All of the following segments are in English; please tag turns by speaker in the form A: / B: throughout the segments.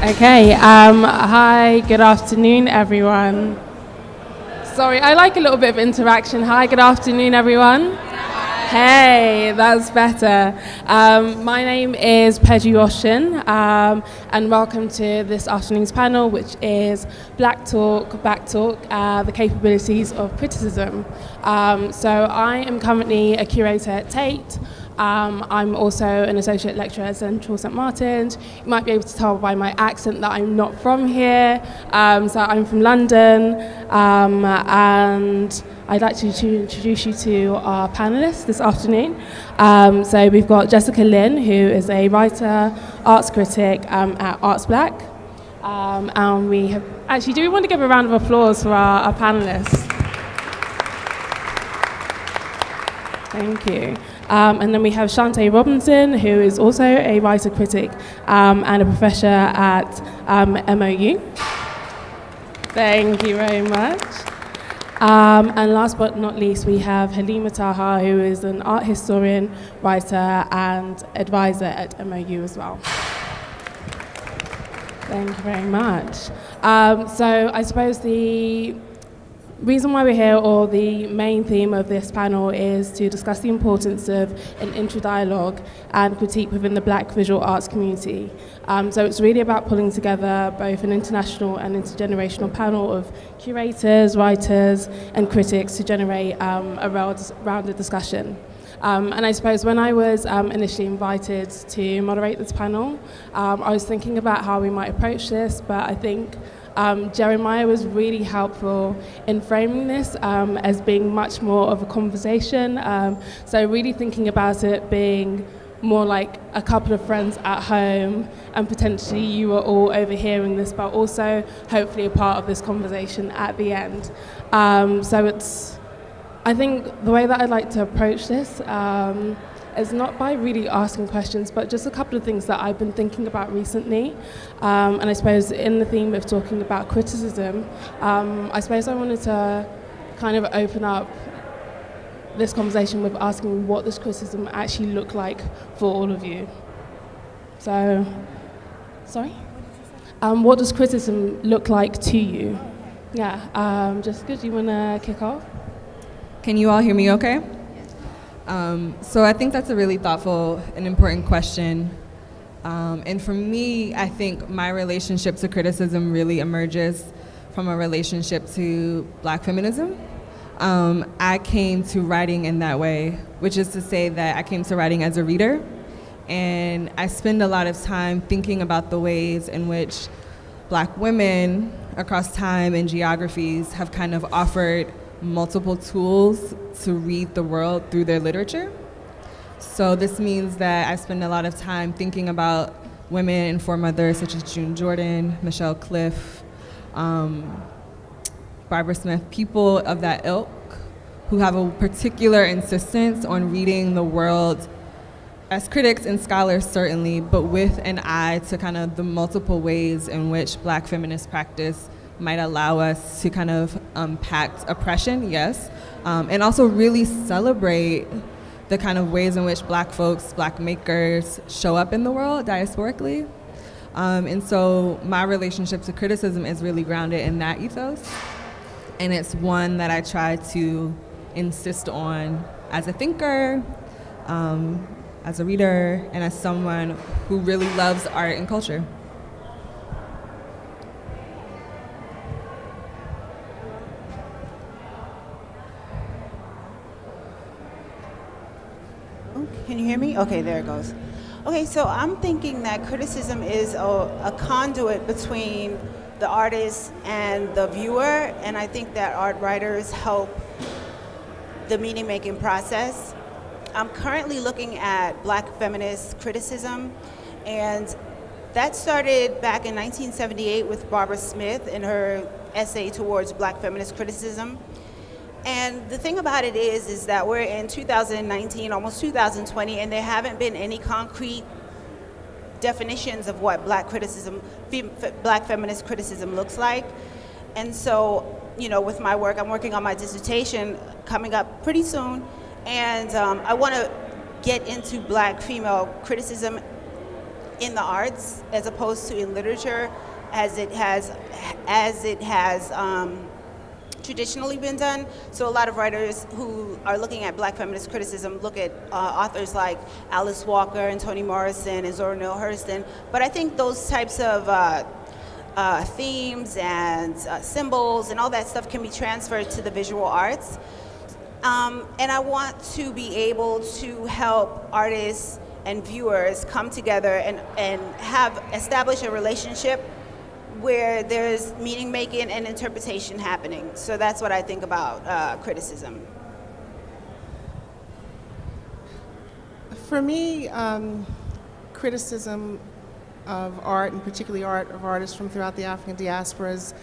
A: Okay, hi, good afternoon, everyone. Sorry, I like a little bit of interaction. Hi, good afternoon, everyone. Hey, that's better. My name is Pedro Yoshin, and welcome to this afternoon's panel, which is Black Talk, Back Talk, the capabilities of criticism. So I am currently a curator at Tate. I'm also an associate lecturer at Central St Martin's. You might be able to tell by my accent that I'm not from here. So I'm from London, and I'd like to introduce you to our panelists this afternoon. So we've got Jessica Lynn, who is a writer, arts critic at Arts Black. And we have, actually, do we want to give a round of applause for our panelists? Thank you. And then we have Shantae Robinson, who is also a writer critic and a professor at MOU. Thank you very much. And last but not least, we have Halima Taha, who is an art historian, writer, and advisor at MOU as well. Thank you very much. So I suppose the reason why we're here, or the main theme of this panel, is to discuss the importance of an intra-dialogue and critique within the Black visual arts community. So it's really about pulling together both an international and intergenerational panel of curators, writers, and critics to generate a rounded discussion. And I suppose when I was initially invited to moderate this panel, I was thinking about how we might approach this, but I think Jeremiah was really helpful in framing this as being much more of a conversation. So really thinking about it being more like a couple of friends at home, and potentially you are all overhearing this, but also hopefully a part of this conversation at the end. I think the way that I'd like to approach this is not by really asking questions, but just a couple of things that I've been thinking about recently. And I suppose in the theme of talking about criticism, I suppose I wanted to kind of open up this conversation with asking what does criticism actually look like for all of you? So, sorry? What does criticism look like to you? Yeah, Jessica, do you want to kick off?
B: Can you all hear me okay? So I think that's a really thoughtful and important question. And for me, I think my relationship to criticism really emerges from a relationship to Black feminism. I came to writing in that way, which is to say that I came to writing as a reader. And I spend a lot of time thinking about the ways in which Black women across time and geographies have kind of offered multiple tools to read the world through their literature. So this means that I spend a lot of time thinking about women and foremothers such as June Jordan, Michelle Cliff, Barbara Smith, people of that ilk who have a particular insistence on reading the world as critics and scholars certainly, but with an eye to kind of the multiple ways in which Black feminist practice might allow us to kind of unpack oppression, yes, and also really celebrate the kind of ways in which Black folks, Black makers show up in the world diasporically. And so my relationship to criticism is really grounded in that ethos. And it's one that I try to insist on as a thinker, as a reader, and as someone who really loves art and culture.
C: Can you hear me? Okay, there it goes. Okay, so I'm thinking that criticism is a conduit between the artist and the viewer, and I think that art writers help the meaning-making process. I'm currently looking at Black feminist criticism, and that started back in 1978 with Barbara Smith in her essay towards Black feminist criticism. And the thing about it is that we're in 2019, almost 2020, and there haven't been any concrete definitions of what Black feminist criticism looks like. And so, you know, with my work, I'm working on my dissertation coming up pretty soon, and I want to get into Black female criticism in the arts as opposed to in literature, as it has traditionally been done. So a lot of writers who are looking at Black feminist criticism look at authors like Alice Walker and Toni Morrison and Zora Neale Hurston. But I think those types of themes and symbols and all that stuff can be transferred to the visual arts. And I want to be able to help artists and viewers come together and establish a relationship where there's meaning making and interpretation happening. So that's what I think about criticism.
D: For me, criticism of art, and particularly art of artists from throughout the African diasporas,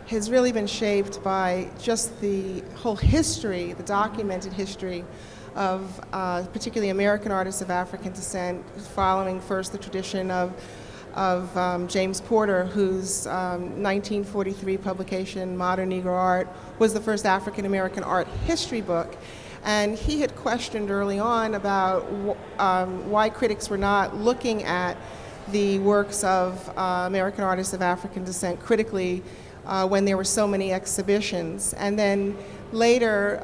D: has really been shaped by just the whole history, the documented history of particularly American artists of African descent, following first the tradition of James Porter, whose 1943 publication, Modern Negro Art, was the first African American art history book. And he had questioned early on about why critics were not looking at the works of American artists of African descent critically when there were so many exhibitions. And then later,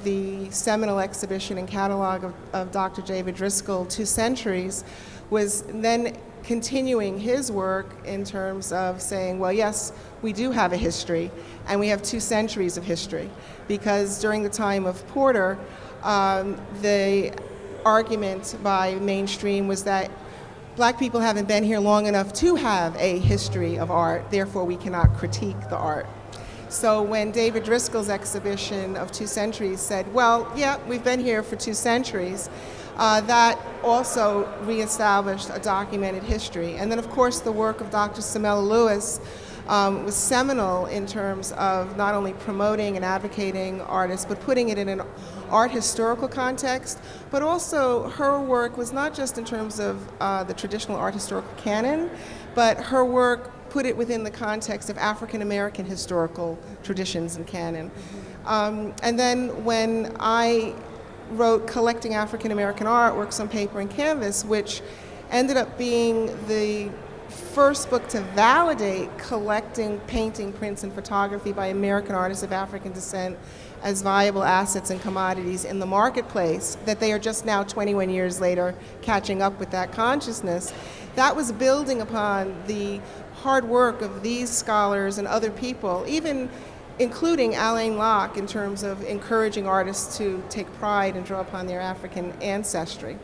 D: the seminal exhibition and catalog of Dr. David Driscoll, 2 Centuries, was then continuing his work in terms of saying, well, yes, we do have a history, and we have 2 centuries of history. Because during the time of Porter, the argument by mainstream was that Black people haven't been here long enough to have a history of art, therefore we cannot critique the art. So when David Driscoll's exhibition of 2 Centuries said, well, yeah, we've been here for 2 centuries, that also reestablished a documented history. And then, of course, the work of Dr. Samela Lewis was seminal in terms of not only promoting and advocating artists, but putting it in an art historical context. But also, her work was not just in terms of the traditional art historical canon, but her work put it within the context of African American historical traditions and canon. And then when I wrote Collecting African American Artworks on Paper and Canvas, which ended up being the first book to validate collecting painting, prints, and photography by American artists of African descent as viable assets and commodities in the marketplace, that they are just now 21 years later catching up with that consciousness. That was building upon the hard work of these scholars and other people, even including Alain Locke, in terms of encouraging artists to take pride and draw upon their African ancestry.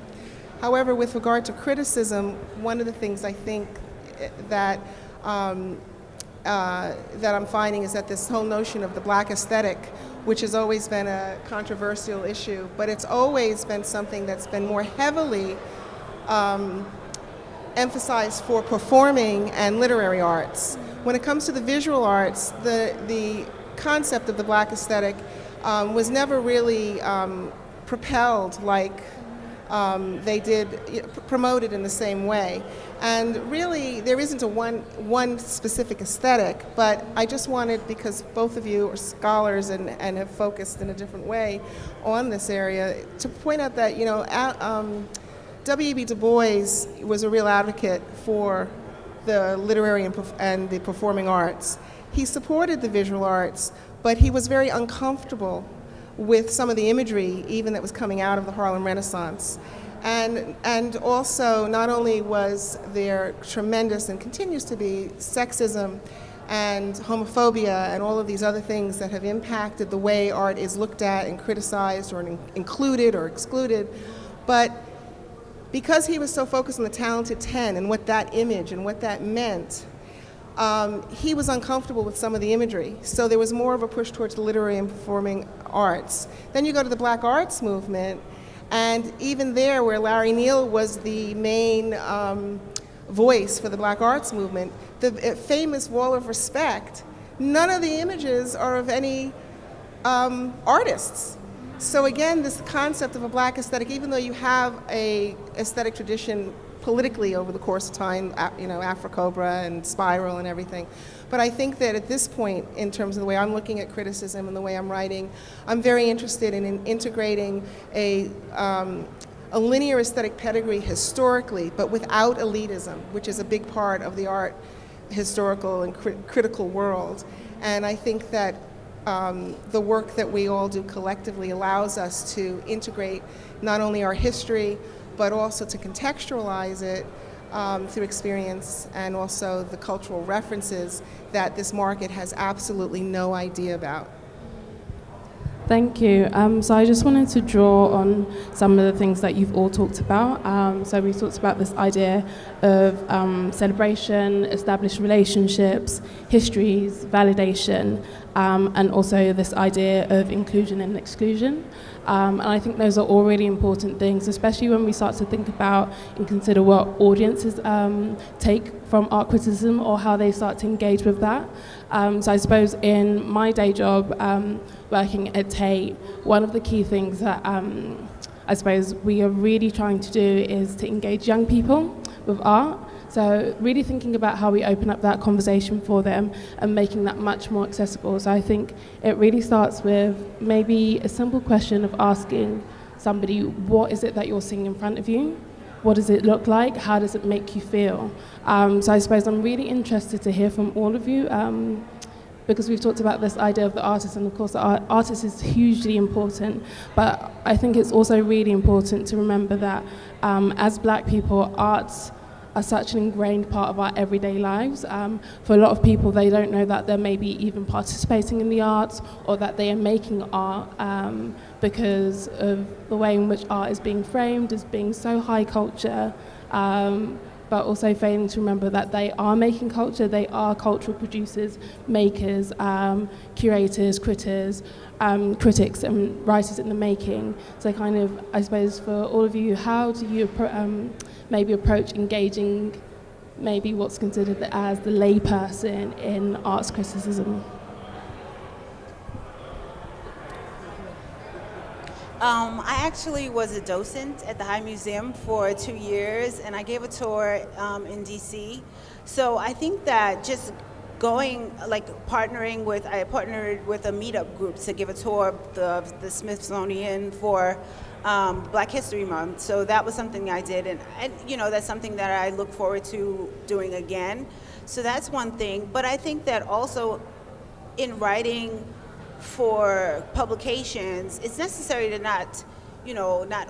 D: However, with regard to criticism, one of the things I think that that I'm finding is that this whole notion of the Black aesthetic, which has always been a controversial issue, but it's always been something that's been more heavily emphasized for performing and literary arts. When it comes to the visual arts, the concept of the Black aesthetic was never really propelled like they did, promoted in the same way. And really, there isn't a one specific aesthetic, but I just wanted, because both of you are scholars and have focused in a different way on this area, to point out that, you know, W.E.B. Du Bois was a real advocate for the literary and the performing arts. He supported the visual arts, but he was very uncomfortable with some of the imagery even that was coming out of the Harlem Renaissance. And also, not only was there tremendous, and continues to be, sexism and homophobia and all of these other things that have impacted the way art is looked at and criticized or included or excluded, but because he was so focused on the Talented 10 and what that image and what that meant, he was uncomfortable with some of the imagery. So there was more of a push towards the literary and performing arts. Then you go to the Black Arts movement, and even there, where Larry Neal was the main voice for the Black Arts movement, the famous Wall of Respect, none of the images are of any artists. So again, this concept of a Black aesthetic, even though you have a aesthetic tradition politically over the course of time, you know, Afro-Cobra and Spiral and everything. But I think that at this point, in terms of the way I'm looking at criticism and the way I'm writing, I'm very interested in integrating a a linear aesthetic pedigree historically, but without elitism, which is a big part of the art historical and critical world. And I think that the work that we all do collectively allows us to integrate not only our history, but also to contextualize it through experience and also the cultural references that this market has absolutely no idea about.
A: Thank you. So I just wanted to draw on some of the things that you've all talked about. So we talked about this idea of celebration, established relationships, histories, validation, and also this idea of inclusion and exclusion. And I think those are all really important things, especially when we start to think about and consider what audiences take from art criticism or how they start to engage with that. So I suppose in my day job, working at Tate, one of the key things that I suppose we are really trying to do is to engage young people with art. So really thinking about how we open up that conversation for them and making that much more accessible. So I think it really starts with maybe a simple question of asking somebody, what is it that you're seeing in front of you? What does it look like? How does it make you feel? So I suppose I'm really interested to hear from all of you, because we've talked about this idea of the artist, and of course the artist is hugely important, but I think it's also really important to remember that as Black people, arts are such an ingrained part of our everyday lives. For a lot of people, they don't know that they're maybe even participating in the arts or that they are making art because of the way in which art is being framed as being so high culture, but also failing to remember that they are making culture, they are cultural producers, makers, curators, critics, and writers in the making. So kind of, I suppose for all of you, how do you maybe approach engaging maybe what's considered as the layperson in arts criticism?
C: I actually was a docent at the High Museum for 2 years, and I gave a tour in DC. So I think that just going, like I partnered with a meetup group to give a tour of the Smithsonian for Black History Month. So that was something I did, and that's something that I look forward to doing again. So that's one thing. But I think that also in writing for publications, it's necessary to not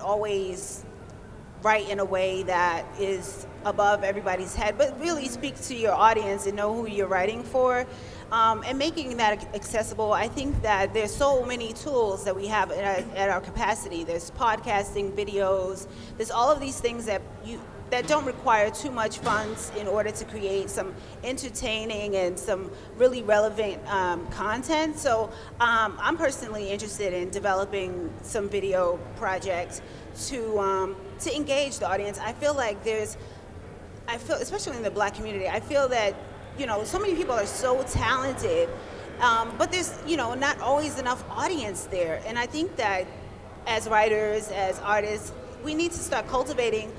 C: always write in a way that is above everybody's head, but really speak to your audience and know who you're writing for, and making that accessible. I think that there's so many tools that we have at our capacity. There's podcasting, videos, there's all of these things that don't require too much funds in order to create some entertaining and some really relevant content. So I'm personally interested in developing some video projects to engage the audience. I feel, especially in the Black community, I feel that, so many people are so talented, but there's, not always enough audience there. And I think that as writers, as artists, we need to start cultivating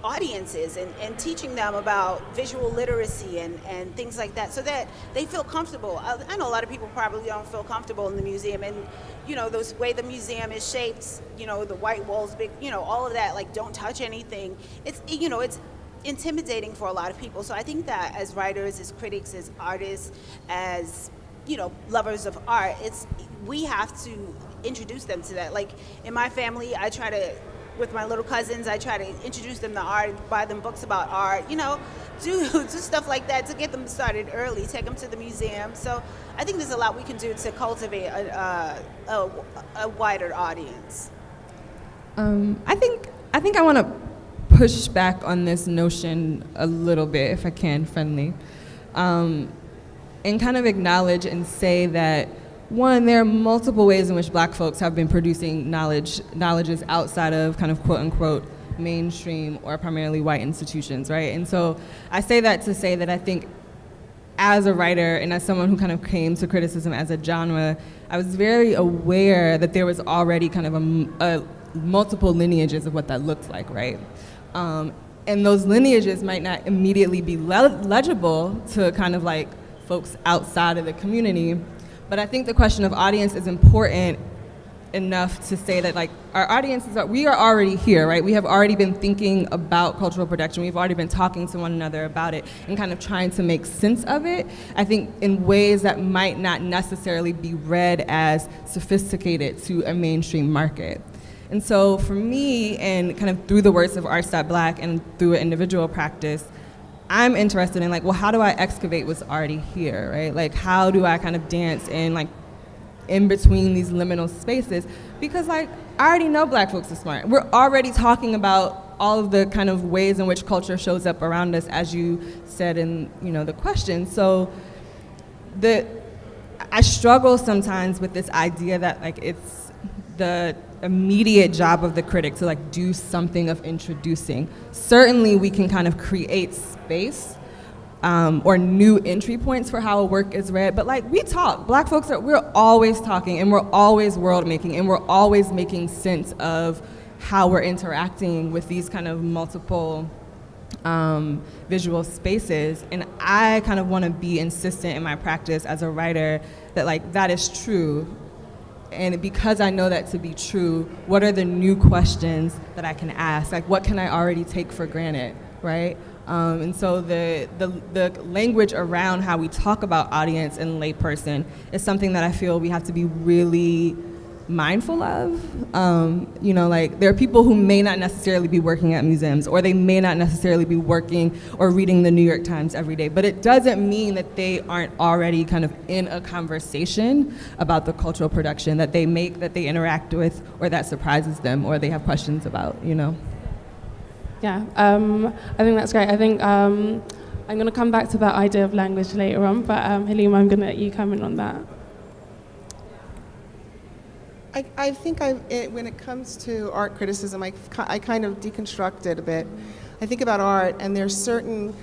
C: audiences and teaching them about visual literacy and things like that, so that they feel comfortable. I know a lot of people probably don't feel comfortable in the museum, and the way the museum is shaped, the white walls, big, all of that, like, don't touch anything. It's intimidating for a lot of people. So I think that as writers, as critics, as artists, as lovers of art, we have to introduce them to that. Like in my family, with my little cousins, I try to introduce them to art, buy them books about art, do stuff like that to get them started early, take them to the museum. So I think there's a lot we can do to cultivate a wider audience.
B: I think I want to push back on this notion a little bit, if I can, friendly, and kind of acknowledge and say that, one, there are multiple ways in which Black folks have been producing knowledges outside of kind of quote unquote mainstream or primarily white institutions, right? And so I say that to say that I think as a writer and as someone who kind of came to criticism as a genre, I was very aware that there was already kind of a multiple lineages of what that looked like, right? And those lineages might not immediately be legible to kind of like folks outside of the community. But I think the question of audience is important enough to say that like our audiences we are already here, right? We have already been thinking about cultural production. We've already been talking to one another about it and kind of trying to make sense of it, I think in ways that might not necessarily be read as sophisticated to a mainstream market. And so for me, and kind of through the works of Arts.Black and through an individual practice, I'm interested in like, well, how do I excavate what's already here, right? Like, how do I kind of dance in like in between these liminal spaces? Because like, I already know Black folks are smart. We're already talking about all of the kind of ways in which culture shows up around us, as you said in, you know, the question. So I struggle sometimes with this idea that like it's the immediate job of the critic to like do something of introducing. Certainly we can kind of create space or new entry points for how a work is read, but like we talk, Black folks we're always talking and we're always world making and we're always making sense of how we're interacting with these kind of multiple visual spaces. And I kind of want to be insistent in my practice as a writer that like that is true. And because I know that to be true, what are the new questions that I can ask? Like, what can I already take for granted, right? And so the language around how we talk about audience and layperson is something that I feel we have to be really mindful of. You know, like there are people who may not necessarily be working at museums, or they may not necessarily be working or reading the New York Times every day, but it doesn't mean that they aren't already kind of in a conversation about the cultural production that they make, that they interact with, or that surprises them, or they have questions about, you know?
A: Yeah, I think that's great. I think I'm going to come back to that idea of language later on, but Halima, I'm going to let you comment on that.
D: I think when it comes to art criticism, I kind of deconstruct it a bit. I think about art, and there's certain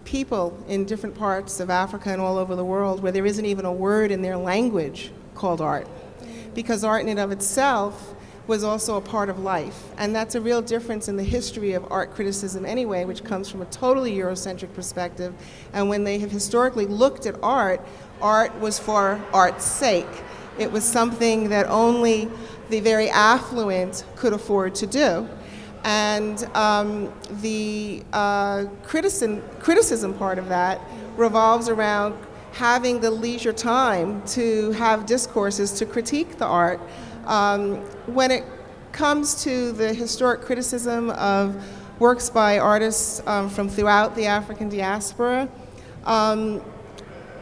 D: people in different parts of Africa and all over the world where there isn't even a word in their language called art, because art in and of itself was also a part of life. And that's a real difference in the history of art criticism anyway, which comes from a totally Eurocentric perspective. And when they have historically looked at art, art was for art's sake. It was something that only the very affluent could afford to do. And the criticism part of that revolves around having the leisure time to have discourses to critique the art. When it comes to the historic criticism of works by artists from throughout the African diaspora,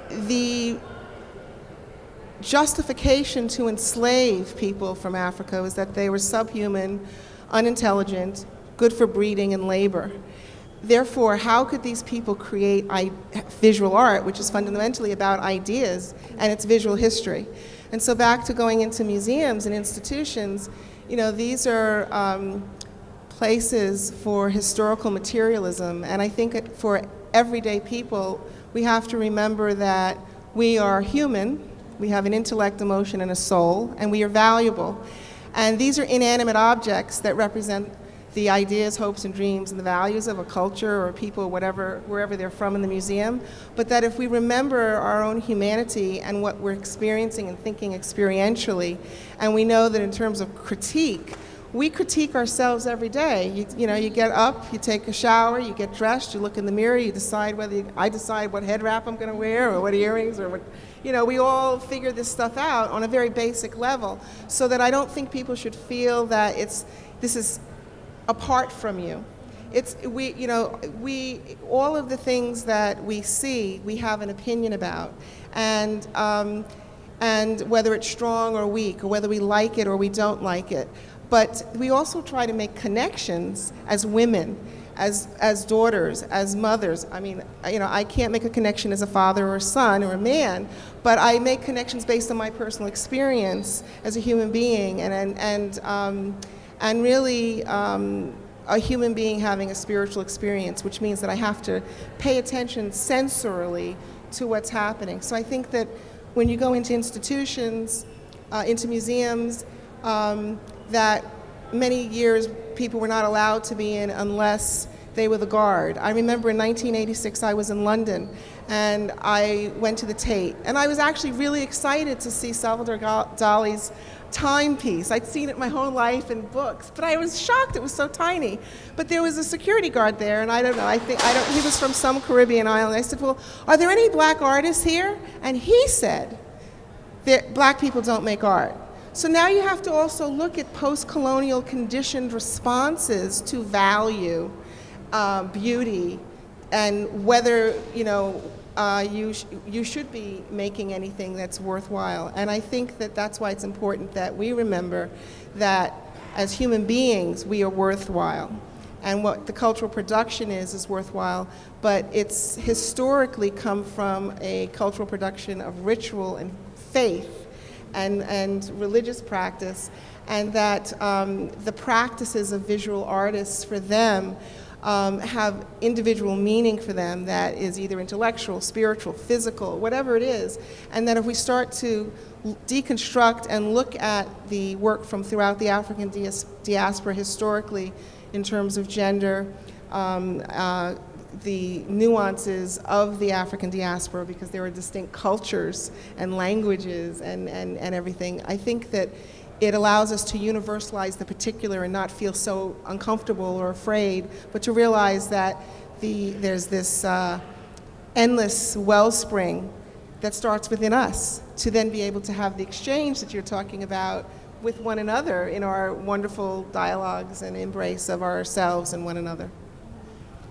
D: the justification to enslave people from Africa was that they were subhuman, unintelligent, good for breeding and labor. Therefore, how could these people create visual art, which is fundamentally about ideas and its visual history? And so back to going into museums and institutions, you know, these are places for historical materialism. And I think for everyday people, we have to remember that we are human, we have an intellect, emotion, and a soul, and we are valuable. And these are inanimate objects that represent the ideas, hopes, and dreams, and the values of a culture or people, wherever they're from in the museum. But that if we remember our own humanity and what we're experiencing and thinking experientially, and we know that in terms of critique, we critique ourselves every day. You know, you get up, you take a shower, you get dressed, you look in the mirror, you decide I decide what head wrap I'm going to wear, or what earrings, or what, you know, we all figure this stuff out on a very basic level, so that I don't think people should feel that this is apart from you. All of the things that we see, we have an opinion about, and whether it's strong or weak, or whether we like it or we don't like it. But we also try to make connections as women, as daughters, as mothers. I mean, you know, I can't make a connection as a father or a son or a man, but I make connections based on my personal experience as a human being, and really a human being having a spiritual experience, which means that I have to pay attention sensorily to what's happening. So I think that when you go into institutions, into museums, that many years people were not allowed to be in unless they were the guard. I remember in 1986 I was in London and I went to the Tate, and I was actually really excited to see Salvador Dali's timepiece. I'd seen it my whole life in books, but I was shocked it was so tiny. But there was a security guard there, and I don't know, he was from some Caribbean island. I said, well, are there any black artists here? And he said, black people don't make art. So now you have to also look at post-colonial conditioned responses to value, beauty, and whether, you should be making anything that's worthwhile. And I think that that's why it's important that we remember that as human beings, we are worthwhile. And what the cultural production is worthwhile, but it's historically come from a cultural production of ritual and faith and religious practice, and that the practices of visual artists for them have individual meaning for them that is either intellectual, spiritual, physical, whatever it is. And that if we start to deconstruct and look at the work from throughout the African diaspora historically in terms of gender, the nuances of the African diaspora, because there are distinct cultures and languages and everything, I think that it allows us to universalize the particular and not feel so uncomfortable or afraid, but to realize that there's this endless wellspring that starts within us, to then be able to have the exchange that you're talking about with one another in our wonderful dialogues and embrace of ourselves and one another.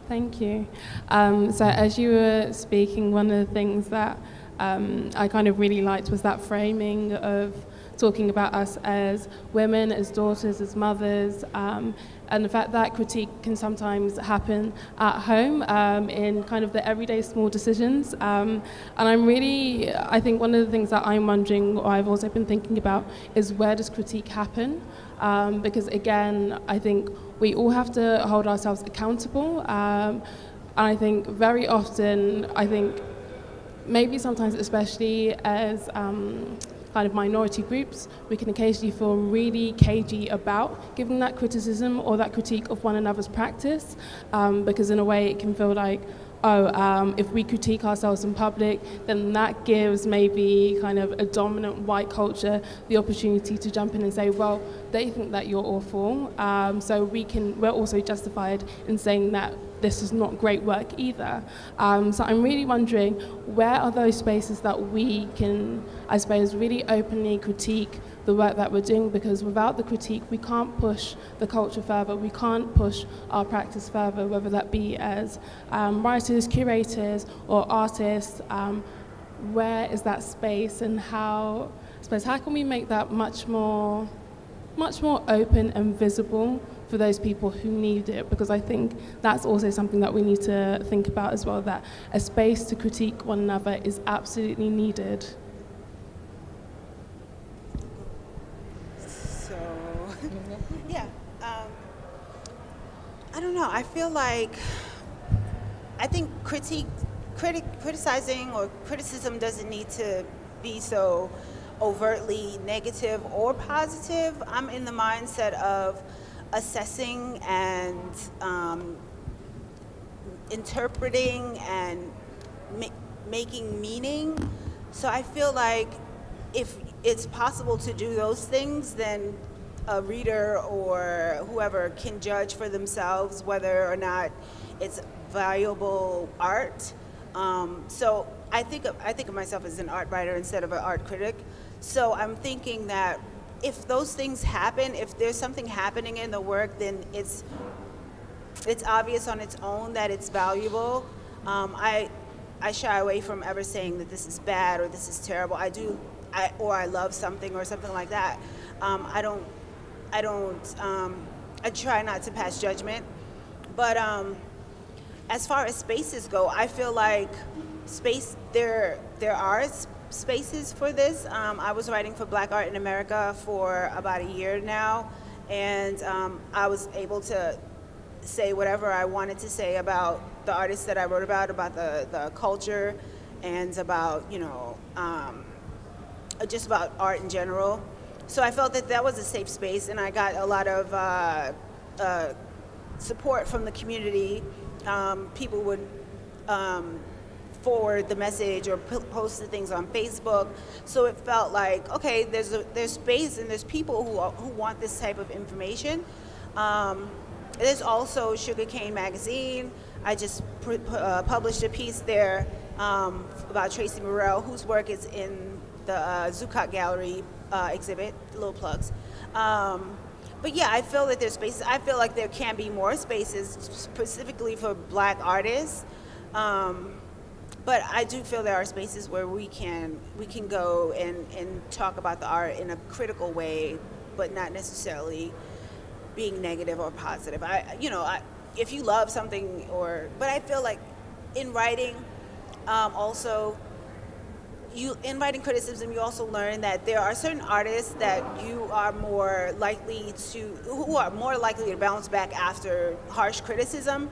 A: Thank you. So as you were speaking, one of the things that I kind of really liked was that framing of talking about us as women, as daughters, as mothers, and the fact that critique can sometimes happen at home in kind of the everyday small decisions. And I think one of the things that I'm wondering, or I've also been thinking about, is where does critique happen? Because again, I think we all have to hold ourselves accountable. And I think very often, maybe sometimes especially as kind of minority groups, we can occasionally feel really cagey about giving that criticism or that critique of one another's practice, because in a way it can feel like, if we critique ourselves in public, then that gives maybe kind of a dominant white culture the opportunity to jump in and say, well, they think that you're awful, so we're also justified in saying that this is not great work either. So I'm really wondering, where are those spaces that we can, I suppose, really openly critique the work that we're doing? Because without the critique, we can't push the culture further, we can't push our practice further, whether that be as writers, curators, or artists. Where is that space, and how can we make that much more open and visible for those people who need it? Because I think that's also something that we need to think about as well, that a space to critique one another is absolutely needed.
C: So, yeah, I don't know. I feel like, I think criticizing or criticism doesn't need to be so overtly negative or positive. I'm in the mindset of assessing and interpreting and making meaning. So I feel like if it's possible to do those things, then a reader or whoever can judge for themselves whether or not it's valuable art. So I think of myself as an art writer instead of an art critic. So I'm thinking that if those things happen, if there's something happening in the work, then it's obvious on its own that it's valuable. I shy away from ever saying that this is bad or this is terrible. I love something or something like that. I try not to pass judgment. But as far as spaces go, I feel like there are spaces for this. I was writing for Black Art in America for about a year now, and I was able to say whatever I wanted to say about the artists that I wrote about the culture, and about, just about art in general. So I felt that was a safe space, and I got a lot of support from the community. People would forward the message or post the things on Facebook. So it felt like, okay, there's space and there's people who want this type of information. There's also Sugarcane Magazine. I just published a piece there about Tracy Morrell, whose work is in the Zuccotti Gallery exhibit, little plugs. But yeah, I feel that there's spaces. I feel like there can be more spaces specifically for Black artists. But I do feel there are spaces where we can go and talk about the art in a critical way, but not necessarily being negative or positive. If you love something, but I feel like in writing, also, in writing criticism, you also learn that there are certain artists that who are more likely to bounce back after harsh criticism.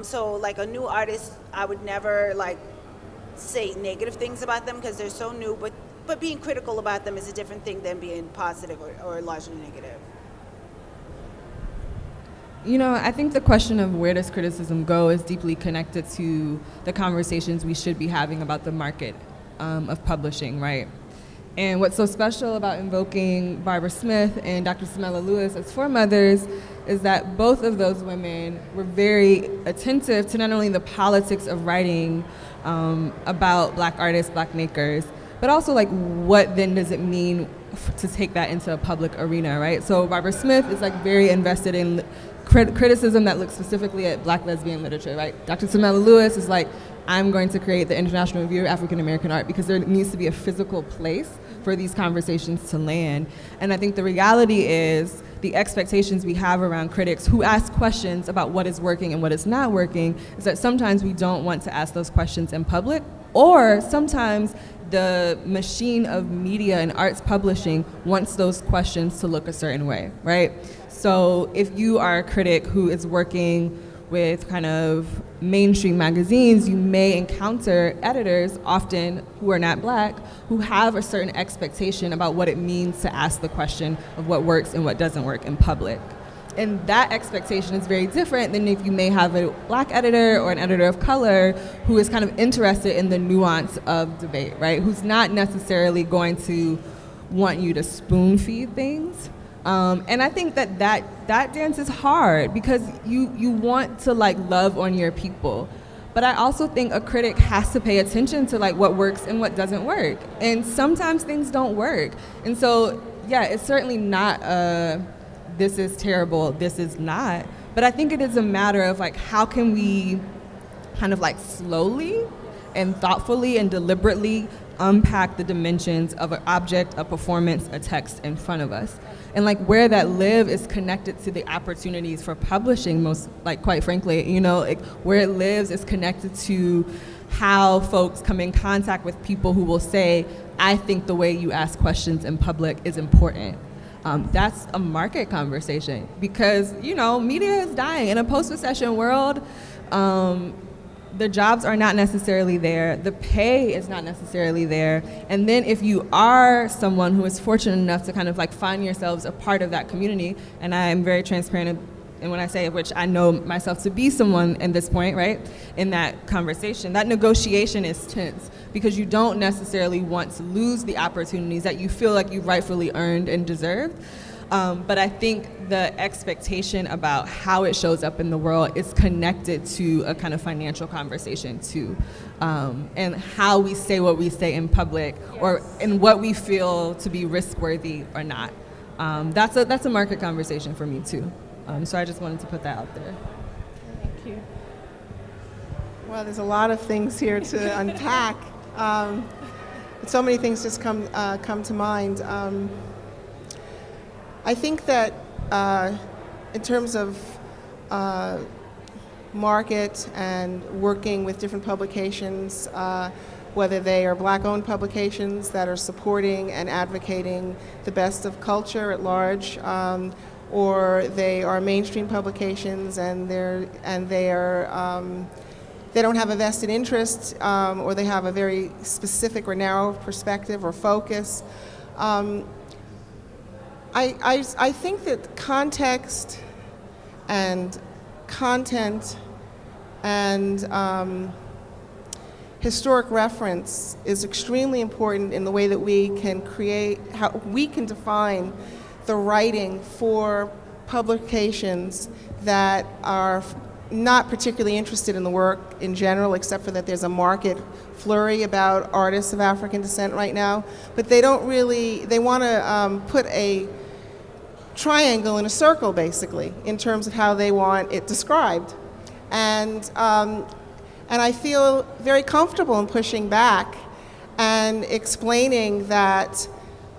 C: So like a new artist, I would never say negative things about them because they're so new, but being critical about them is a different thing than being positive or largely negative.
B: I think the question of where does criticism go is deeply connected to the conversations we should be having about the market of publishing, right? And what's so special about invoking Barbara Smith and Dr. Samela Lewis as foremothers is that both of those women were very attentive to not only the politics of writing about Black artists, Black makers, but also what then does it mean to take that into a public arena, right? So Barbara Smith is very invested in criticism that looks specifically at Black lesbian literature, right? Dr. Samela Lewis is I'm going to create the International Review of African American Art because there needs to be a physical place for these conversations to land. And I think the reality is the expectations we have around critics who ask questions about what is working and what is not working is that sometimes we don't want to ask those questions in public, or sometimes the machine of media and arts publishing wants those questions to look a certain way, right? So if you are a critic who is working with kind of mainstream magazines, you may encounter editors, often who are not Black, who have a certain expectation about what it means to ask the question of what works and what doesn't work in public. And that expectation is very different than if you may have a Black editor or an editor of color who is kind of interested in the nuance of debate, right? Who's not necessarily going to want you to spoon feed things. And I think that dance is hard because you want to love on your people. But I also think a critic has to pay attention to what works and what doesn't work. And sometimes things don't work. And so, yeah, it's certainly not this is terrible, this is not. But I think it is a matter of how can we kind of slowly and thoughtfully and deliberately unpack the dimensions of an object, a performance, a text in front of us. And where that live is connected to the opportunities for publishing most, quite frankly, where it lives is connected to how folks come in contact with people who will say, I think the way you ask questions in public is important. That's a market conversation because, media is dying. In a post-recession world, the jobs are not necessarily there, the pay is not necessarily there, and then if you are someone who is fortunate enough to kind of find yourselves a part of that community, and I am very transparent, and when I say which I know myself to be someone in this point, right, in that conversation, that negotiation is tense because you don't necessarily want to lose the opportunities that you feel like you've rightfully earned and deserved. But I think the expectation about how it shows up in the world is connected to a kind of financial conversation too, and how we say what we say in public, or in what we feel to be risk-worthy or not. That's a market conversation for me too. So I just wanted to put that out there.
A: Thank you.
D: Well, there's a lot of things here to unpack. So many things just come to mind. I think that in terms of market and working with different publications, whether they are Black-owned publications that are supporting and advocating the best of culture at large, or they are mainstream publications and they don't have a vested interest, or they have a very specific or narrow perspective or focus. I think that context and content and historic reference is extremely important in the way that we can create, how we can define the writing for publications that are not particularly interested in the work in general, except for that there's a market flurry about artists of African descent right now. But they don't really, they want to put a triangle in a circle, basically, in terms of how they want it described. And I feel very comfortable in pushing back and explaining that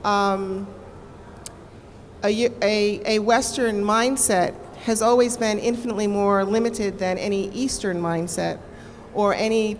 D: a Western mindset has always been infinitely more limited than any Eastern mindset, or any,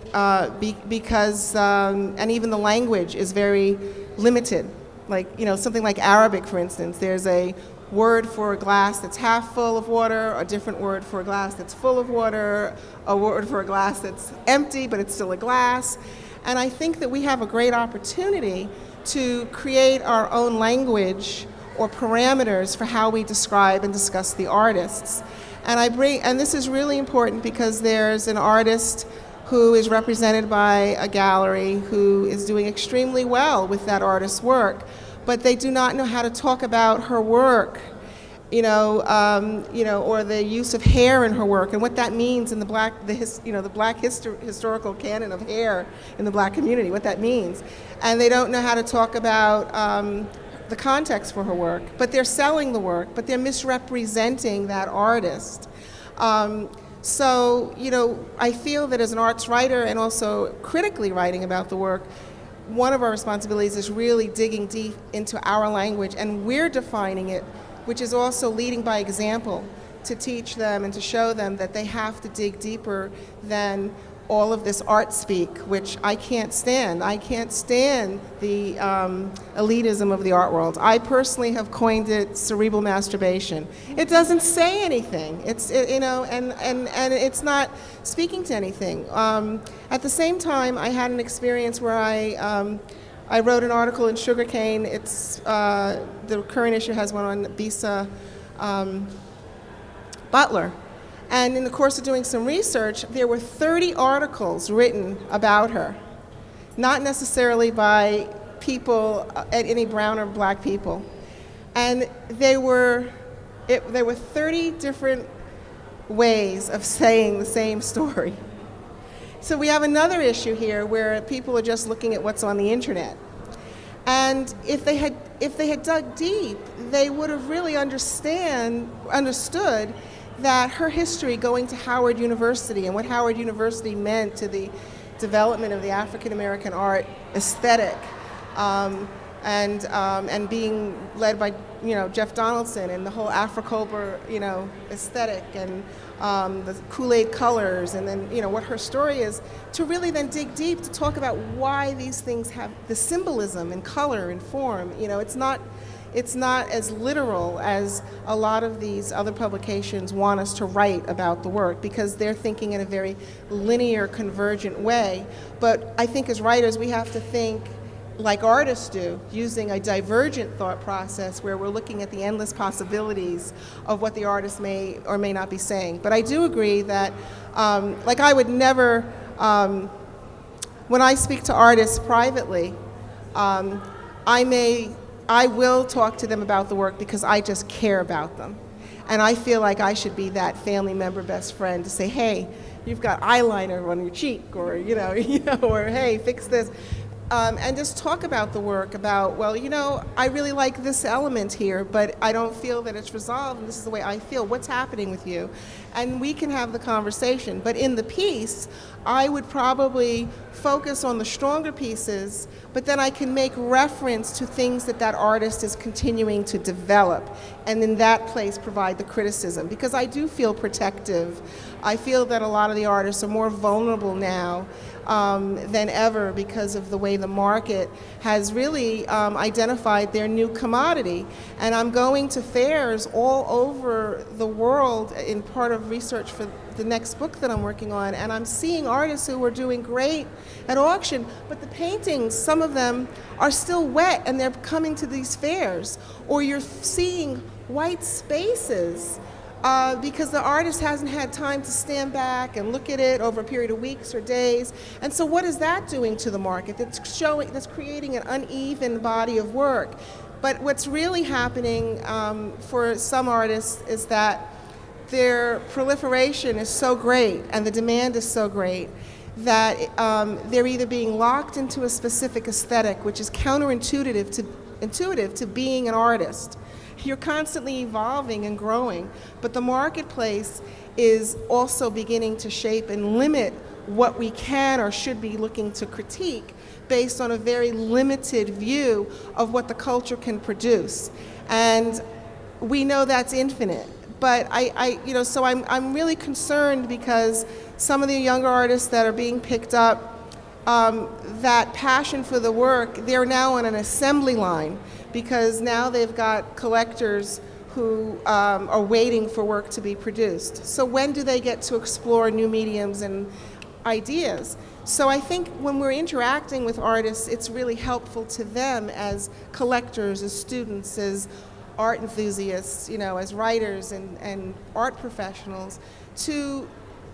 D: because, and even the language is very limited. Like, you know, something like Arabic, for instance, there's a word for a glass that's half full of water, a different word for a glass that's full of water, a word for a glass that's empty, but it's still a glass. And I think that we have a great opportunity to create our own language or parameters for how we describe and discuss the artists. And this is really important because there's an artist who is represented by a gallery who is doing extremely well with that artist's work, but they do not know how to talk about her work, or the use of hair in her work and what that means in the historical canon of hair in the Black community, what that means. And they don't know how to talk about the context for her work, but they're selling the work, but they're misrepresenting that artist. So, I feel that as an arts writer and also critically writing about the work, one of our responsibilities is really digging deep into our language, and we're defining it, which is also leading by example to teach them and to show them that they have to dig deeper than all of this art speak, which I can't stand. I can't stand the elitism of the art world. I personally have coined it cerebral masturbation. It doesn't say anything. And it's not speaking to anything. At the same time, I had an experience where I wrote an article in Sugarcane. It's the current issue has one on Bisa Butler. And in the course of doing some research, there were 30 articles written about her, not necessarily by people, any brown or Black people. And there were 30 different ways of saying the same story. So we have another issue here where people are just looking at what's on the internet. And if they had dug deep, they would have really understood that her history going to Howard University and what Howard University meant to the development of the African American art aesthetic, and being led by Jeff Donaldson and the whole Afro-Culture aesthetic and the Kool-Aid colors, and then what her story is, to really then dig deep to talk about why these things have the symbolism and color and form. It's not as literal as a lot of these other publications want us to write about the work, because they're thinking in a very linear, convergent way. But I think as writers, we have to think like artists do, using a divergent thought process where we're looking at the endless possibilities of what the artist may or may not be saying. But I do agree that, I would never, when I speak to artists privately, I will talk to them about the work because I just care about them. And I feel like I should be that family member, best friend to say, hey, you've got eyeliner on your cheek, or, or hey, fix this. And just talk about the work, about, well, I really like this element here, but I don't feel that it's resolved, and this is the way I feel. What's happening with you? And we can have the conversation. But in the piece, I would probably focus on the stronger pieces, but then I can make reference to things that artist is continuing to develop, and in that place provide the criticism. Because I do feel protective. I feel that a lot of the artists are more vulnerable now than ever because of the way the market has really identified their new commodity. And I'm going to fairs all over the world in part of research for the next book that I'm working on, and I'm seeing artists who are doing great at auction, but the paintings, some of them are still wet and they're coming to these fairs. Or you're seeing white spaces because the artist hasn't had time to stand back and look at it over a period of weeks or days. And so what is that doing to the market? That's creating an uneven body of work. But what's really happening for some artists is that their proliferation is so great and the demand is so great that they're either being locked into a specific aesthetic, which is counterintuitive to being an artist. You're constantly evolving and growing, but the marketplace is also beginning to shape and limit what we can or should be looking to critique based on a very limited view of what the culture can produce. And we know that's infinite. But so I'm really concerned because some of the younger artists that are being picked up, that passion for the work, they're now on an assembly line because now they've got collectors who are waiting for work to be produced. So when do they get to explore new mediums and ideas? So I think when we're interacting with artists, it's really helpful to them as collectors, as students, as art enthusiasts, as writers and art professionals, to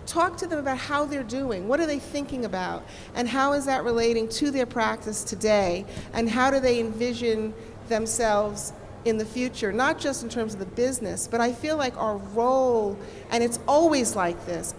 D: talk to them about how they're doing, what are they thinking about, and how is that relating to their practice today, and how do they envision themselves in the future, not just in terms of the business, but I feel like our role, and it's always like this,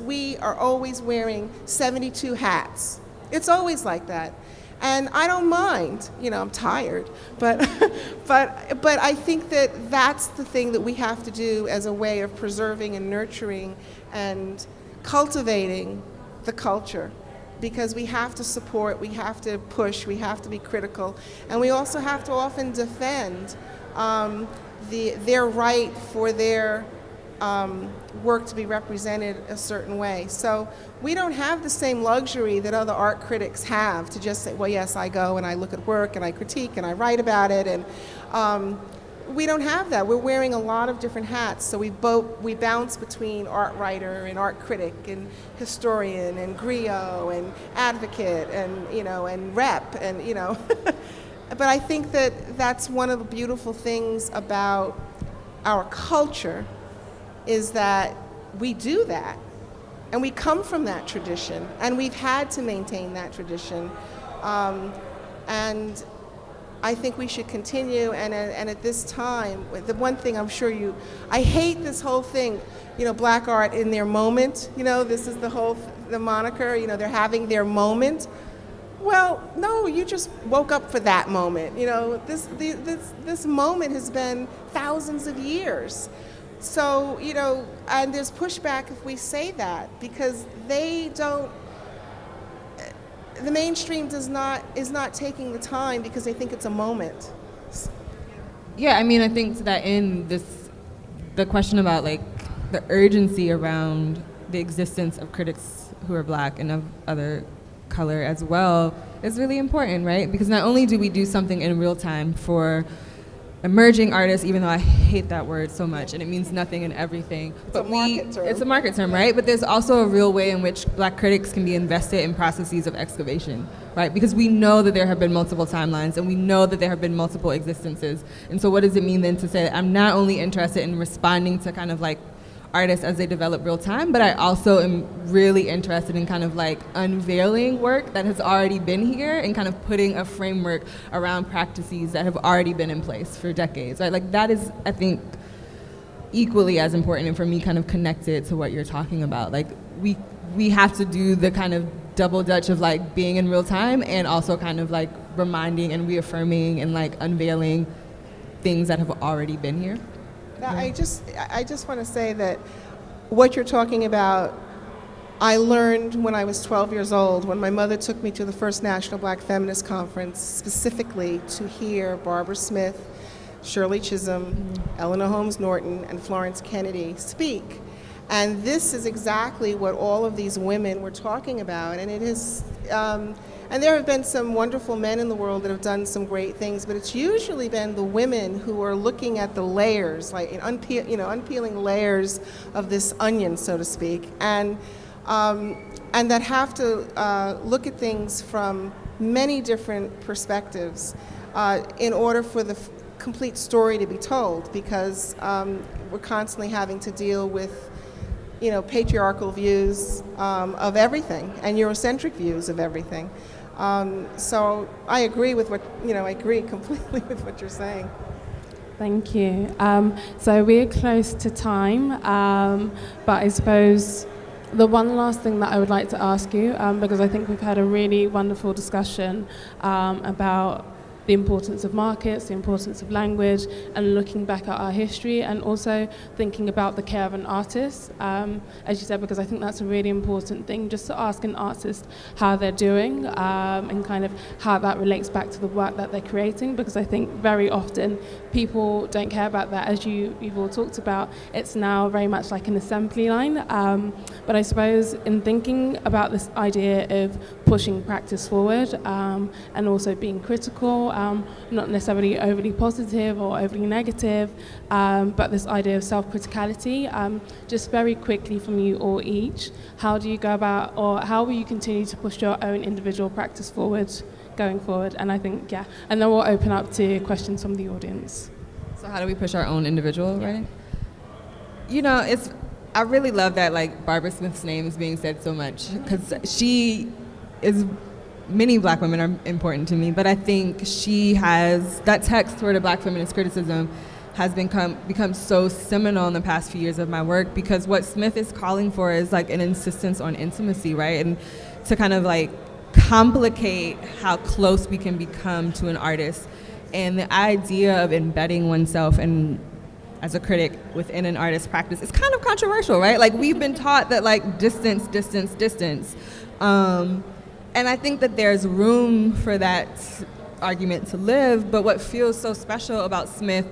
D: we are always wearing 72 hats. It's always like that. And I don't mind, I'm tired, but I think that that's the thing that we have to do as a way of preserving and nurturing and cultivating the culture. Because we have to support, we have to push, we have to be critical, and we also have to often defend their right for their work to be represented a certain way. So we don't have the same luxury that other art critics have to just say, well, yes, I go and I look at work and I critique and I write about it, and we don't have that. We're wearing a lot of different hats, so we bounce between art writer and art critic and historian and griot and advocate and and rep and But I think that that's one of the beautiful things about our culture is that we do that, and we come from that tradition, and we've had to maintain that tradition, and I think we should continue, and at this time, the one thing I'm sure I hate this whole thing, black art in their moment, this is the moniker, they're having their moment. Well, no, you just woke up for that moment, this moment has been thousands of years. So, and there's pushback if we say that, because the mainstream is not taking the time because they think it's a moment.
B: Yeah, I think that in the question about the urgency around the existence of critics who are black and of other color as well is really important, right? Because not only do we do something in real time for emerging artists, even though I hate that word so much and it means nothing and everything. It's a market term, right? But there's also a real way in which black critics can be invested in processes of excavation, right? Because we know that there have been multiple timelines and we know that there have been multiple existences. And so what does it mean then to say that I'm not only interested in responding to kind of artists as they develop real time, but I also am really interested in kind of unveiling work that has already been here and kind of putting a framework around practices that have already been in place for decades, right? That is, I think, equally as important, and for me kind of connected to what you're talking about. We have to do the kind of double dutch of being in real time and also kind of reminding and reaffirming and unveiling things that have already been here.
D: I just want to say that what you're talking about, I learned when I was 12 years old, when my mother took me to the first National Black Feminist Conference, specifically to hear Barbara Smith, Shirley Chisholm, Eleanor Holmes Norton, and Florence Kennedy speak. And this is exactly what all of these women were talking about. And it is, and there have been some wonderful men in the world that have done some great things, but it's usually been the women who are looking at the layers, unpeeling layers of this onion, so to speak, and that have to look at things from many different perspectives in order for the complete story to be told, because we're constantly having to deal with, patriarchal views of everything and Eurocentric views of everything. So I agree with I agree completely with what you're saying.
A: Thank you. So we're close to time, but I suppose the one last thing that I would like to ask you, because I think we've had a really wonderful discussion about the importance of markets, the importance of language, and looking back at our history, and also thinking about the care of an artist, as you said, because I think that's a really important thing, just to ask an artist how they're doing, and kind of how that relates back to the work that they're creating, because I think very often people don't care about that. As you've all talked about, it's now very much like an assembly line, but I suppose in thinking about this idea of pushing practice forward, and also being critical, not necessarily overly positive or overly negative, but this idea of self-criticality. Just very quickly from you all each, how do you go about, or how will you continue to push your own individual practice forward going forward? And I think, and then we'll open up to questions from the audience.
B: So how do we push our own individual writing? I really love that Barbara Smith's name is being said so much, because many Black women are important to me, but I think she has, that text toward a Black feminist criticism has become so seminal in the past few years of my work, because what Smith is calling for is an insistence on intimacy, right? And to kind of complicate how close we can become to an artist. And the idea of embedding oneself as a critic within an artist's practice is kind of controversial, right? We've been taught that distance. And I think that there's room for that argument to live, but what feels so special about Smith,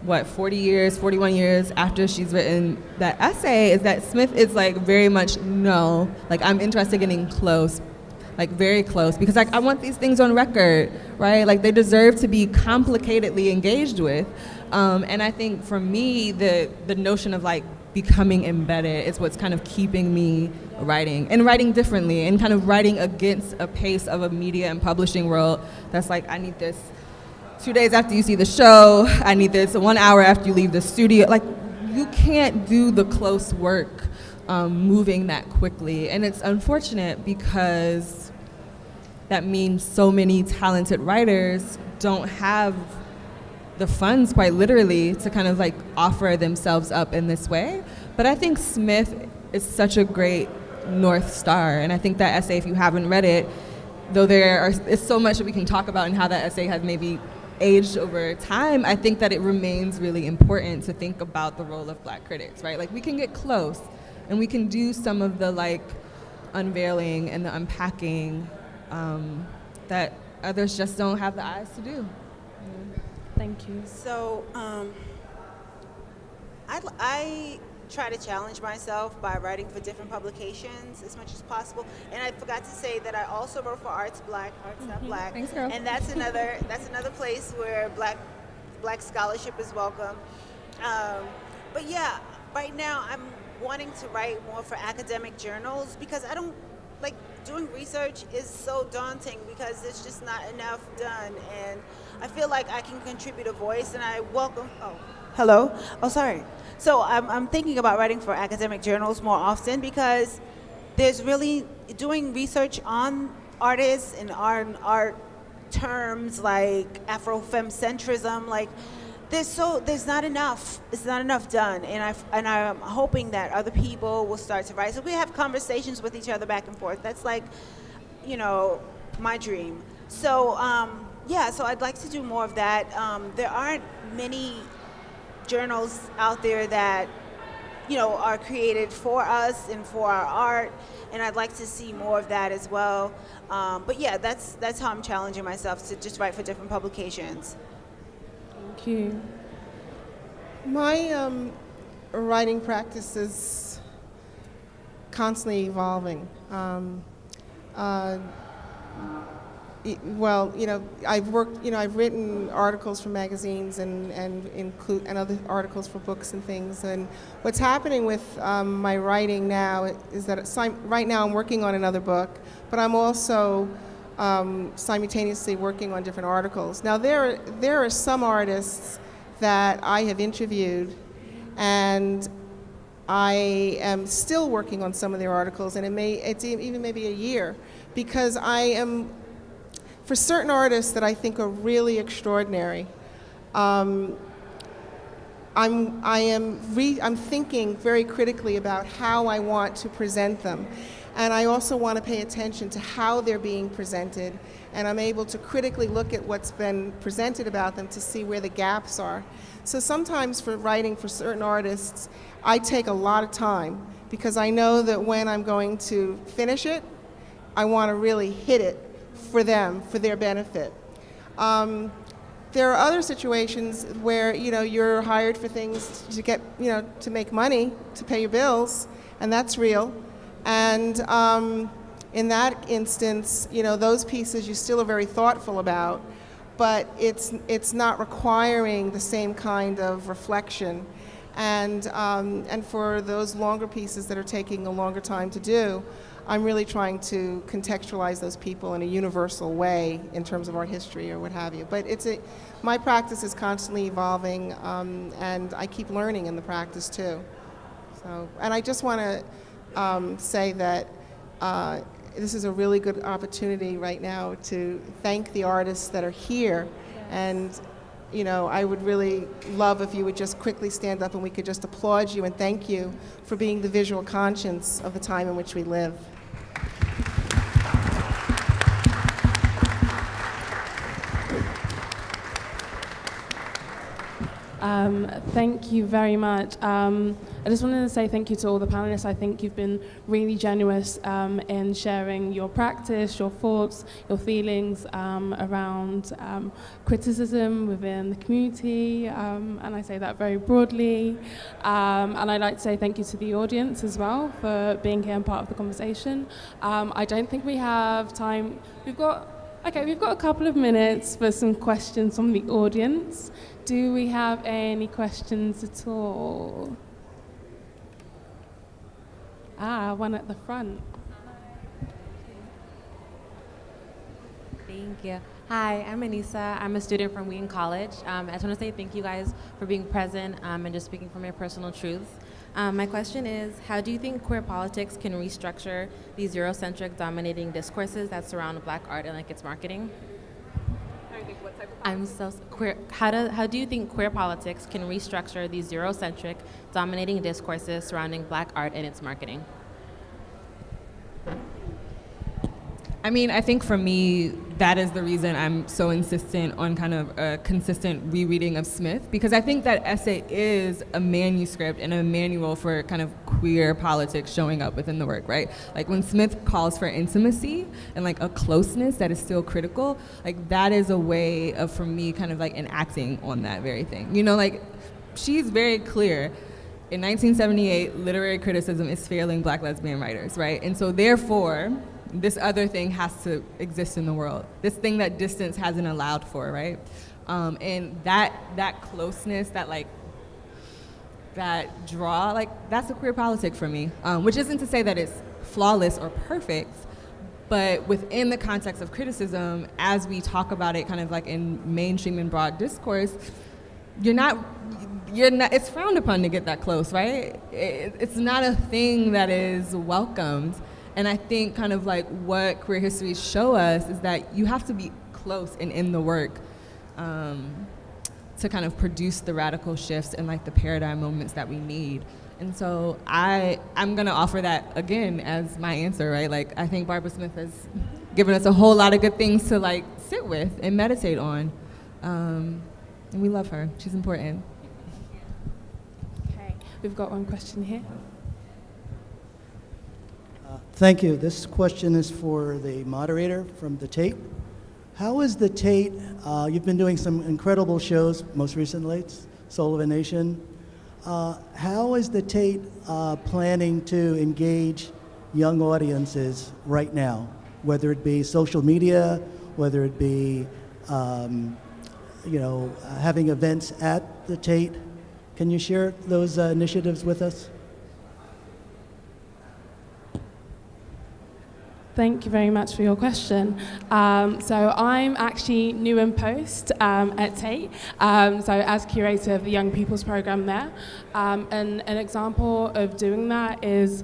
B: 41 years after she's written that essay, is that Smith is very much, no, I'm interested in getting close, very close, because I want these things on record, right? They deserve to be complicatedly engaged with. And I think for me, the notion of becoming embedded is what's kind of keeping me writing, and writing differently, and kind of writing against a pace of a media and publishing world that's I need this 2 days after you see the show, I need this 1 hour after you leave the studio. You can't do the close work moving that quickly, and it's unfortunate because that means so many talented writers don't have the funds, quite literally, to kind of offer themselves up in this way. But I think Smith is such a great North Star, and I think that essay, if you haven't read it, though it's so much that we can talk about and how that essay has maybe aged over time, I think that it remains really important to think about the role of Black critics, right? We can get close, and we can do some of the unveiling and the unpacking that others just don't have the eyes to do.
A: Thank you.
C: So I try to challenge myself by writing for different publications as much as possible. And I forgot to say that I also wrote for Arts Black, Arts Not Black.
B: Thanks, girl.
C: And that's another place where Black scholarship is welcome. But yeah, right now I'm wanting to write more for academic journals, because I don't doing research is so daunting because there's just not enough done, and I feel like I can contribute a voice, and I welcome. Sorry. So I'm thinking about writing for academic journals more often, because there's really doing research on artists and art terms like Afrofemcentrism, there's not enough. It's not enough done, and I'm hoping that other people will start to write. So we have conversations with each other back and forth. That's my dream. So so I'd like to do more of that. There aren't many journals out there that are created for us and for our art, and I'd like to see more of that as well. But yeah, that's how I'm challenging myself, to just write for different publications.
A: Thank you.
D: My writing practice is constantly evolving. I've written articles for magazines and other articles for books and things. And what's happening with my writing now is that right now I'm working on another book, but I'm also simultaneously working on different articles. Now, there are some artists that I have interviewed, and I am still working on some of their articles, and it's even maybe a year, because for certain artists that I think are really extraordinary, I'm thinking very critically about how I want to present them. And I also want to pay attention to how they're being presented, and I'm able to critically look at what's been presented about them to see where the gaps are. So sometimes for writing for certain artists, I take a lot of time, because I know that when I'm going to finish it, I want to really hit it for them, for their benefit. There are other situations where, you're hired for things to get, to make money, to pay your bills, and that's real. And in that instance, those pieces you still are very thoughtful about, but it's not requiring the same kind of reflection. And for those longer pieces that are taking a longer time to do, I'm really trying to contextualize those people in a universal way in terms of art history or what have you. But my practice is constantly evolving, and I keep learning in the practice too. So, and I just want to say that this is a really good opportunity right now to thank the artists that are here. And I would really love if you would just quickly stand up and we could just applaud you and thank you for being the visual conscience of the time in which we live.
A: Thank you very much. I just wanted to say thank you to all the panelists. I think you've been really generous in sharing your practice, your thoughts, your feelings around criticism within the community, and I say that very broadly. And I'd like to say thank you to the audience as well for being here and part of the conversation. I don't think we have time. We've got a couple of minutes for some questions from the audience. Do we have any questions at all? One at the front.
E: Thank you. Hi, I'm Anissa. I'm a student from Wheaton College. I just want to say thank you guys for being present and just speaking from your personal truths. My question is, how do you think queer politics can restructure these Eurocentric dominating discourses that surround Black art and its marketing? I'm so queer. How do you think queer politics can restructure these Eurocentric dominating discourses surrounding Black art and its marketing?
B: I mean, I think for me, that is the reason I'm so insistent on kind of a consistent rereading of Smith, because I think that essay is a manuscript and a manual for kind of queer politics showing up within the work, right? Like when Smith calls for intimacy and a closeness that is still critical, that is a way of, for me, kind of enacting on that very thing. She's very clear. In 1978, literary criticism is failing Black lesbian writers, right? And so therefore, this other thing has to exist in the world. This thing that distance hasn't allowed for, right? And that closeness, that draw, that's a queer politic for me. Which isn't to say that it's flawless or perfect, but within the context of criticism, as we talk about it kind of in mainstream and broad discourse, it's frowned upon to get that close, right? It's not a thing that is welcomed. And I think kind of what queer histories show us is that you have to be close and in the work to kind of produce the radical shifts and the paradigm moments that we need. And so I'm gonna offer that again as my answer, right? I think Barbara Smith has given us a whole lot of good things to sit with and meditate on. And we love her, she's important.
A: Okay, we've got one question here.
F: Thank you. This question is for the moderator from the Tate. How is the Tate, you've been doing some incredible shows, most recently, Soul of a Nation. How is the Tate planning to engage young audiences right now, whether it be social media, whether it be having events at the Tate? Can you share those initiatives with us?
A: Thank you very much for your question. So I'm actually new in post at Tate, so as curator of the Young People's Programme there. And an example of doing that is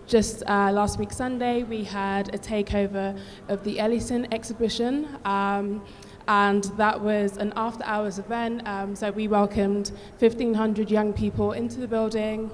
A: just last week Sunday, we had a takeover of the Ellison exhibition, and that was an after-hours event. So we welcomed 1,500 young people into the building.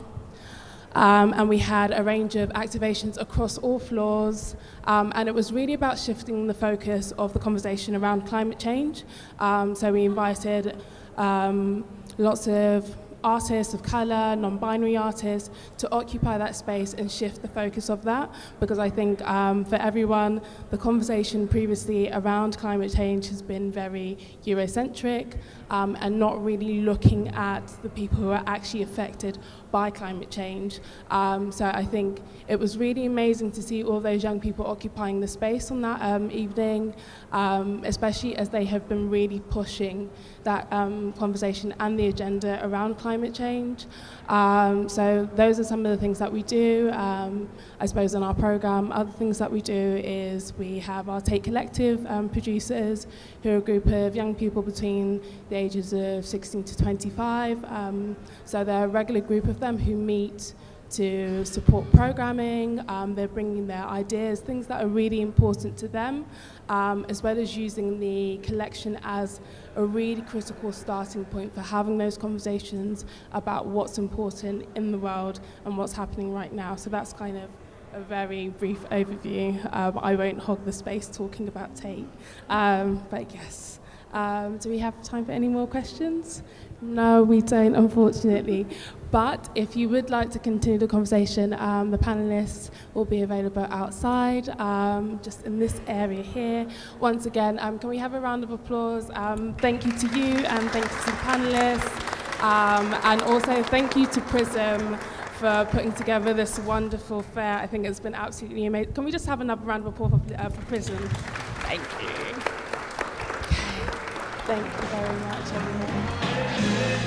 A: And we had a range of activations across all floors, and it was really about shifting the focus of the conversation around climate change. So we invited lots of artists of colour, non-binary artists, to occupy that space and shift the focus of that, because I think for everyone, the conversation previously around climate change has been very Eurocentric and not really looking at the people who are actually affected by climate change. So I think it was really amazing to see all those young people occupying the space on that evening, especially as they have been really pushing that conversation and the agenda around climate change. So those are some of the things that we do. I suppose in our program, other things that we do is we have our Take Collective producers, who are a group of young people between the ages of 16 to 25. So they're a regular group of them who meet to support programming. They're bringing their ideas, things that are really important to them, as well as using the collection as a really critical starting point for having those conversations about what's important in the world and what's happening right now. So that's kind of a very brief overview. I won't hog the space talking about Tate, but yes. Do we have time for any more questions? No, we don't, unfortunately. But if you would like to continue the conversation, the panelists will be available outside, just in this area here. Once again, can we have a round of applause? Thank you to you, and thank you to the panelists. And also thank you to Prism for putting together this wonderful fair. I think it's been absolutely amazing. Can we just have another round of applause for Prism? Thank you. Thank you very much, everyone.